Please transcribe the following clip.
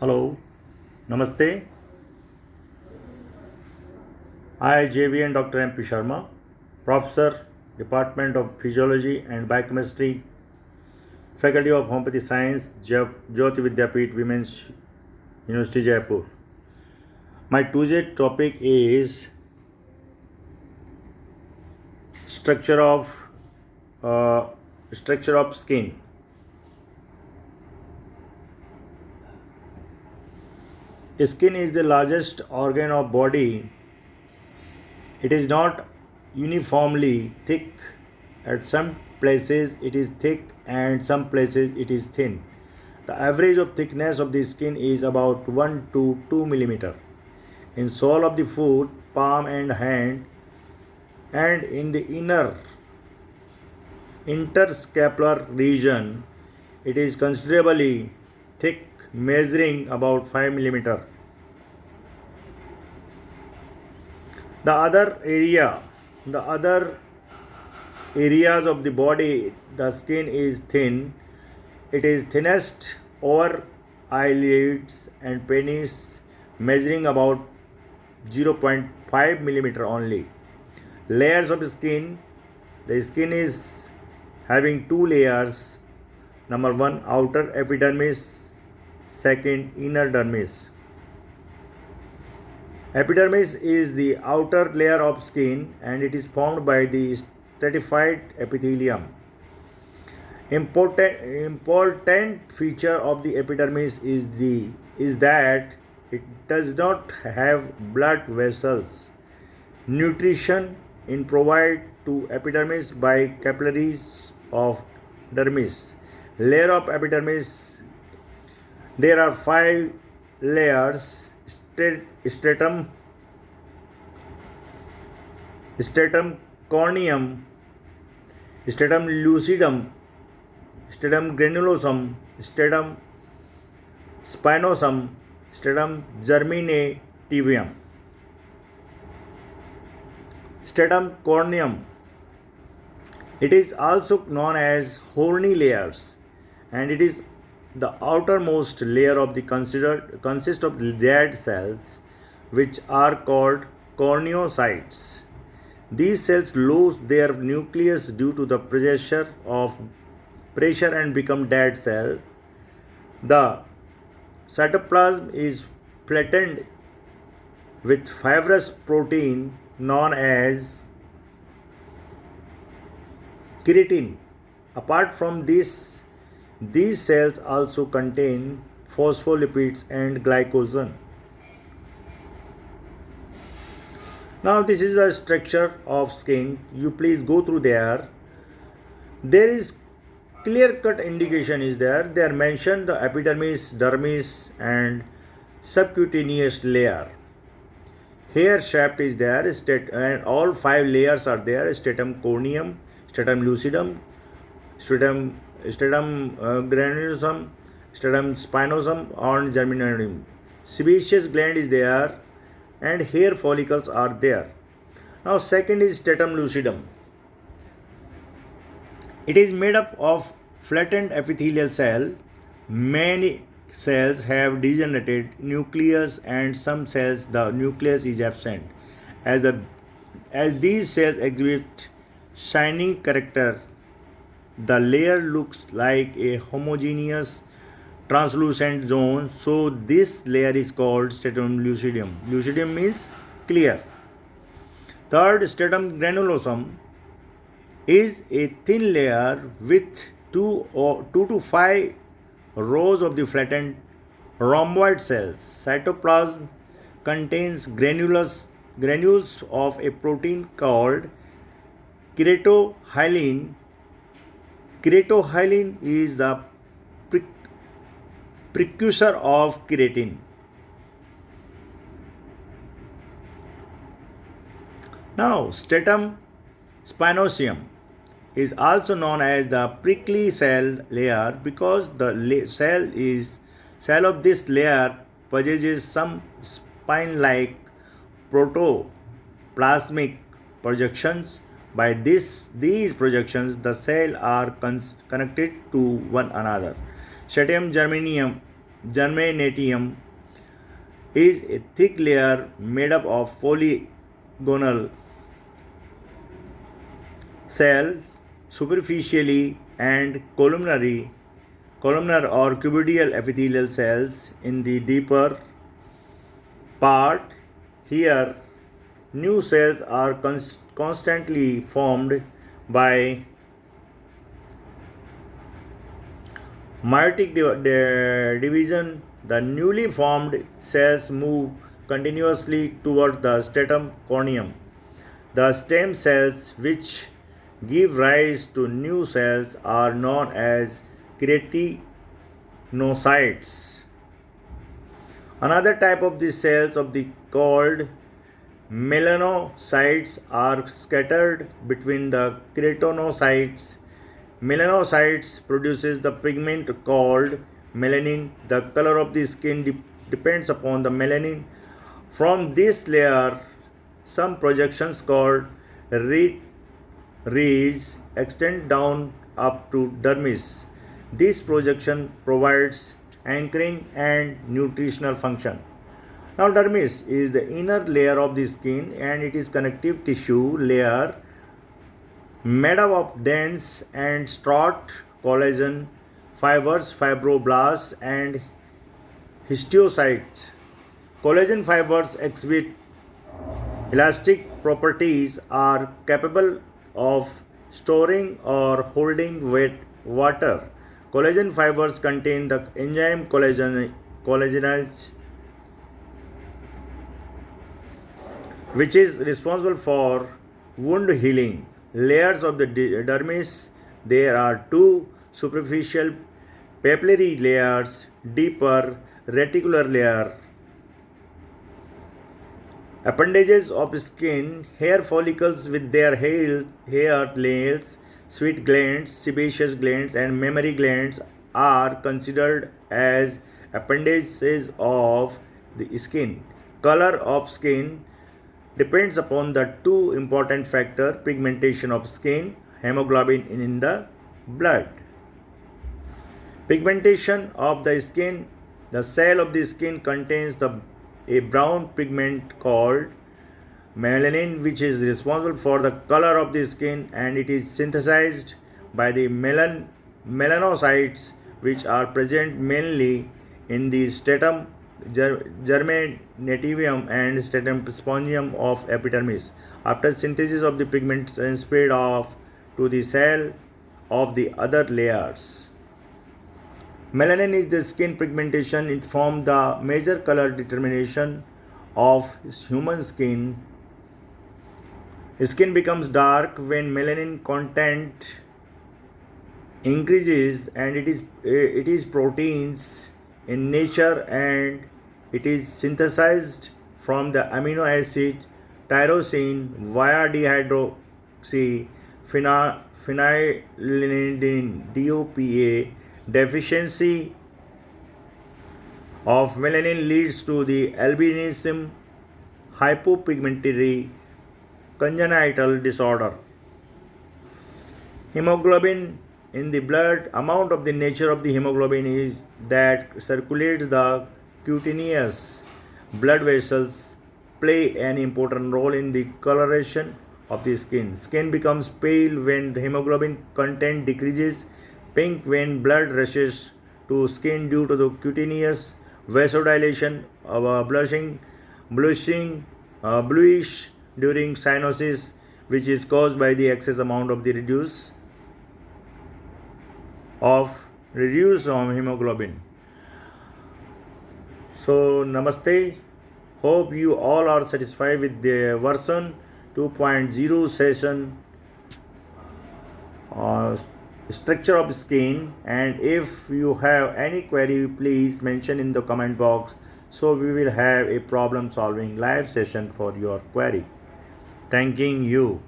Hello, Namaste. I, JVN Dr. M.P. Sharma, Professor, Department of Physiology and Biochemistry, Faculty of Homeopathy Science, Jyoti Vidyapeeth, Women's University, Jaipur. My today's topic is structure of uh, structure of skin. Skin is the largest organ of body. It is not uniformly thick. At some places it is thick and some places it is thin. The average of thickness of the skin is about 1 to 2 millimeter. In sole of the foot, palm and hand, and in the inner interscapular region, it is considerably thick, measuring about 5 millimeter. The other areas of the body, the skin is thin. It is thinnest over eyelids and penis, measuring about 0.5 millimeter only. Layers of skin. The skin is having two layers. Number one, outer epidermis. Second, inner dermis. Epidermis is the outer layer of skin and it is formed by the stratified epithelium. Important feature of the epidermis is that it does not have blood vessels. Nutrition is provided to epidermis by capillaries of dermis. Layer of epidermis. There are five layers: stratum, stratum corneum, stratum lucidum, stratum granulosum, stratum spinosum, stratum germinativum. Stratum corneum. It is also known as horny layers, and it is the outermost layer of the consists of dead cells, which are called corneocytes. These cells lose their nucleus due to the pressure and become dead cell. The cytoplasm is flattened with fibrous protein known as keratin. Apart from this, these cells also contain phospholipids and glycogen. Now this is the structure of skin. You please go through there. There is clear cut indication is there. They are mentioned the epidermis, dermis and subcutaneous layer. Hair shaft is there, and all five layers are there: stratum corneum, stratum lucidum, stratum granulosum, stratum spinosum, and germinativum. Sebaceous gland is there, and hair follicles are there. Now, second is stratum lucidum. It is made up of flattened epithelial cell. Many cells have degenerated nucleus and some cells the nucleus is absent. As, the, as these cells exhibit shiny character, the layer looks like a homogeneous translucent zone, so this layer is called stratum lucidum. Lucidum means clear. Third, stratum granulosum is a thin layer with 2 to 5 rows of the flattened rhomboid cells. Cytoplasm contains granules of a protein called keratohyalin. Keratohyalin is the precursor of keratin. Now, stratum spinosum is also known as the prickly cell layer because the cell of this layer possesses some spine-like protoplasmic projections. By these projections, the cells are connected to one another. Stratum germinativum is a thick layer made up of polygonal cells superficially and columnar or cuboidal epithelial cells in the deeper part. Here, new cells are constantly formed by meiotic division. The newly formed cells move continuously towards the stratum corneum. The stem cells, which give rise to new cells, are known as keratinocytes. Another type of these cells of the called melanocytes are scattered between the keratinocytes. Melanocytes produces the pigment called melanin. The color of the skin depends upon the melanin. From this layer, some projections called rays extend down up to dermis. This projection provides anchoring and nutritional function. Now, dermis is the inner layer of the skin and it is connective tissue layer made up of dense and taut collagen fibers, fibroblasts, and histiocytes. Collagen fibers exhibit elastic properties, are capable of storing or holding wet water. Collagen fibers contain the enzyme collagenase, which is responsible for wound healing. Layers of the dermis. There are two superficial papillary layers, deeper reticular layer. Appendages of skin, hair follicles with their hair nails, sweat glands, sebaceous glands, and mammary glands are considered as appendages of the skin. Color of skin depends upon the two important factors: pigmentation of skin, hemoglobin in the blood. Pigmentation of the skin. The cell of the skin contains a brown pigment called melanin, which is responsible for the color of the skin, and it is synthesized by the melanocytes, which are present mainly in the stratum germinativum and stratum spongium of epidermis. After synthesis of the pigments and spread off to the cell of the other layers. Melanin is the skin pigmentation. It forms the major color determination of human skin. Skin becomes dark when melanin content increases, and it is proteins in nature, and it is synthesized from the amino acid tyrosine via dehydroxy phenylalanine DOPA. Deficiency of melanin leads to the albinism, hypopigmentary congenital disorder. Hemoglobin in the blood. Amount of the nature of the hemoglobin is that circulates the cutaneous blood vessels play an important role in the coloration of the skin. Skin becomes pale when the hemoglobin content decreases, pink when blood rushes to skin due to the cutaneous vasodilation, bluish during cyanosis, which is caused by the excess amount of the reduced hemoglobin. So, namaste. Hope you all are satisfied with the version 2.0 session structure of skin, and if you have any query, please mention in the comment box, so we will have a problem solving live session for your query. Thanking you.